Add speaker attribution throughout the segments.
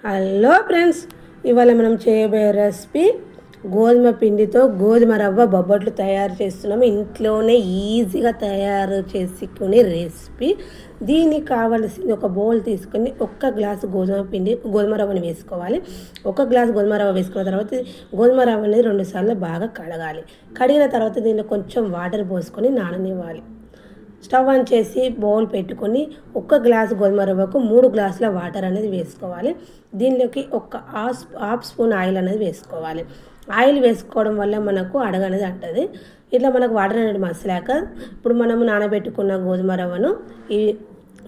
Speaker 1: Hello friends, ఇవాళ మనం చేయబోయే రెసిపీ గోధుమ పిండితో గోధుమ రవ్వ బొబ్బట్లు తయారు చేస్తున్నాము. ఇంట్లోనే ఈజీగా తయారు చేసుకునే రెసిపీ. దీనికి కావలసింది ఒక బౌల్ తీసుకొని ఒక్క గ్లాసు గోధుమ రవ్వని వేసుకోవాలి. ఒక గ్లాసు గోధుమ రవ్వ వేసుకున్న తర్వాత గోధుమ రవ్వ అనేది 2 సార్లు బాగా కడగాలి. కడిగిన తర్వాత దీనిలో కొంచెం వాటర్ పోసుకొని నాననివ్వాలి. స్టవ్ ఆన్ చేసి బౌల్ పెట్టుకొని 1 గ్లాసు గోధుమ రవ్వకు 3 గ్లాసుల వాటర్ అనేది వేసుకోవాలి. దీనిలోకి ఒక హాఫ్ స్పూన్ ఆయిల్ అనేది వేసుకోవాలి. ఆయిల్ వేసుకోవడం వల్ల మనకు అడగనేది అంటది. ఇట్లా మనకు వాటర్ అనేది మసలాక ఇప్పుడు మనము నానబెట్టుకున్న గోధుమ రవ్వను ఈ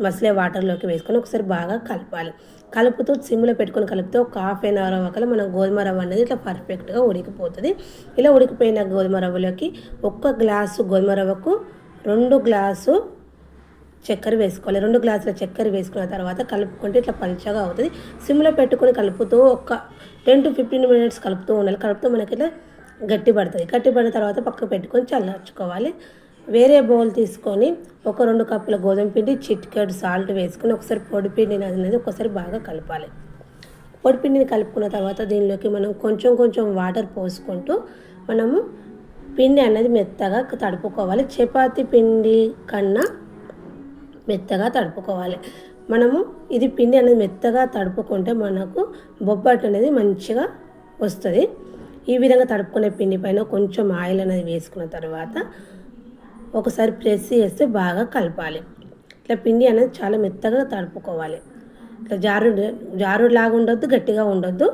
Speaker 1: మసలే వాటర్లోకి వేసుకొని ఒకసారి బాగా కలపాలి. కలుపుతూ సిమ్లో పెట్టుకొని కలిపితే ఒక హాఫ్ అన్ అవర్ అవ్వకల మన గోధుమ రవ్వ అనేది ఇట్లా పర్ఫెక్ట్గా ఉడికిపోతుంది. ఇలా ఉడికిపోయిన గోధుమ రవ్వలోకి 1 గ్లాసు గోధుమ రవ్వకు 2 గ్లాసు చక్కెర వేసుకోవాలి. 2 గ్లాసుల చక్కెర వేసుకున్న తర్వాత కలుపుకుంటే ఇట్లా పలుచగా అవుతుంది. సిమ్లో పెట్టుకొని కలుపుతూ ఒక 10 to 15 minutes కలుపుతూ ఉండాలి. కలుపుతూ మనకి ఇట్లా గట్టి పడిన తర్వాత పక్కకు పెట్టుకొని చల్లార్చుకోవాలి. వేరే బౌల్ తీసుకొని ఒక 2 కప్పుల గోధుమ పిండి, చిటికెడు సాల్ట్ వేసుకొని ఒకసారి పొడి పిండిని అనేది ఒకసారి బాగా కలపాలి. పొడి పిండిని కలుపుకున్న తర్వాత దీనిలోకి మనం కొంచెం వాటర్ పోసుకుంటూ మనము పిండి అనేది మెత్తగా తడుపుకోవాలి. చపాతీ పిండి కన్నా మెత్తగా తడుపుకోవాలి. మనము ఇది పిండి అనేది మెత్తగా తడుపుకుంటే మనకు బొబ్బట్టు అనేది మంచిగా వస్తుంది. ఈ విధంగా తడుపుకునే పిండి పైన కొంచెం ఆయిల్ అనేది వేసుకున్న తర్వాత ఒకసారి ప్రెస్ చేస్తే బాగా కలపాలి. ఇట్లా పిండి అనేది చాలా మెత్తగా తడుపుకోవాలి. ఇట్లా జారుడులాగా ఉండొద్దు, గట్టిగా ఉండొద్దు.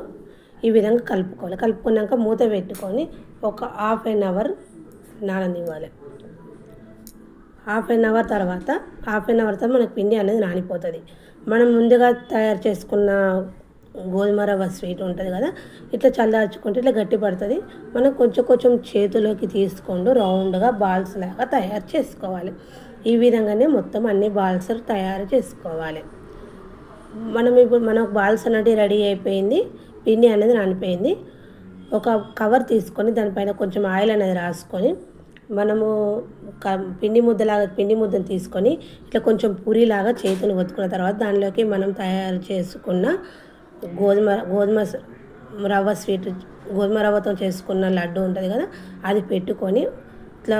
Speaker 1: ఈ విధంగా కలుపుకోవాలి. కలుపుకున్నాక మూత పెట్టుకొని ఒక హాఫ్ అన్ అవర్ నాననివ్వాలి. హాఫ్ అన్ అవర్ తర్వాత మనకు పిండి అనేది నానిపోతుంది. మనం ముందుగా తయారు చేసుకున్న గోధుమ రవ్వ స్వీట్ ఉంటుంది కదా, ఇట్లా చల్లార్చుకుంటే ఇట్లా గట్టి పడుతుంది. మనం కొంచెం చేతిలోకి తీసుకుంటూ రౌండ్గా బాల్స్ లాగా తయారు చేసుకోవాలి. ఈ విధంగానే మొత్తం అన్ని బాల్స్ తయారు చేసుకోవాలి. మనకు బాల్స్ అనేది రెడీ అయిపోయింది. పిండి అనేది నానిపోయింది. ఒక కవర్ తీసుకొని దానిపైన కొంచెం ఆయిల్ అనేది రాసుకొని మనము పిండి ముద్దను తీసుకొని ఇట్లా కొంచెం పూరిలాగా చేతిని ఒత్తుకున్న తర్వాత దానిలోకి మనం తయారు చేసుకున్న గోధుమ రవ్వతో చేసుకున్న లడ్డు ఉంటుంది కదా, అది పెట్టుకొని ఇట్లా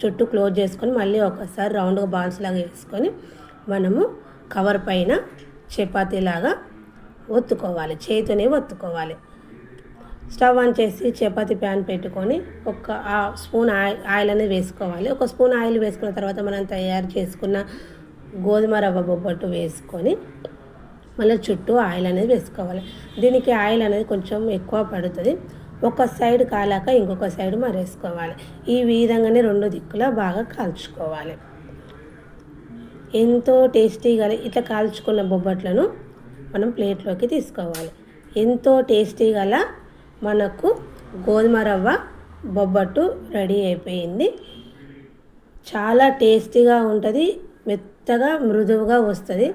Speaker 1: చుట్టూ క్లోజ్ చేసుకొని మళ్ళీ ఒకసారి రౌండ్గా బాల్స్ లాగా వేసుకొని మనము కవర్ పైన చపాతీలాగా ఒత్తుకోవాలి. చేతిని ఒత్తుకోవాలి. స్టవ్ ఆన్ చేసి చపాతీ ప్యాన్ పెట్టుకొని ఒక స్పూన్ ఆయిల్ అనేది వేసుకోవాలి. ఒక స్పూన్ ఆయిల్ వేసుకున్న తర్వాత మనం తయారు చేసుకున్న గోధుమ రవ్వ బొబ్బట్టు వేసుకొని మళ్ళీ చుట్టూ ఆయిల్ అనేది వేసుకోవాలి. దీనికి ఆయిల్ అనేది కొంచెం ఎక్కువ పడుతుంది. ఒక సైడ్ కాలాక ఇంకొక సైడ్ మరేసుకోవాలి. ఈ విధంగానే 2 దిక్కులా బాగా కాల్చుకోవాలి. ఎంతో టేస్టీగా ఇట్లా కాల్చుకున్న బొబ్బట్లను మనం ప్లేట్లోకి తీసుకోవాలి. ఎంతో టేస్టీగా మనకు గోధుమ రవ్వ బొబ్బట్టు రెడీ అయిపోయింది. చాలా టేస్టీగా ఉంటుంది, మెత్తగా మృదువుగా వస్తుంది.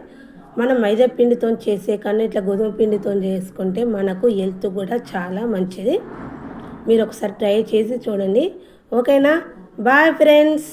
Speaker 1: మనం మైదా పిండితో చేసే కన్నా ఇట్లా గోధుమ పిండితో చేసుకుంటే మనకు హెల్త్ కూడా చాలా మంచిది. మీరు ఒకసారి ట్రై చేసి చూడండి. ఓకేనా? Bye friends.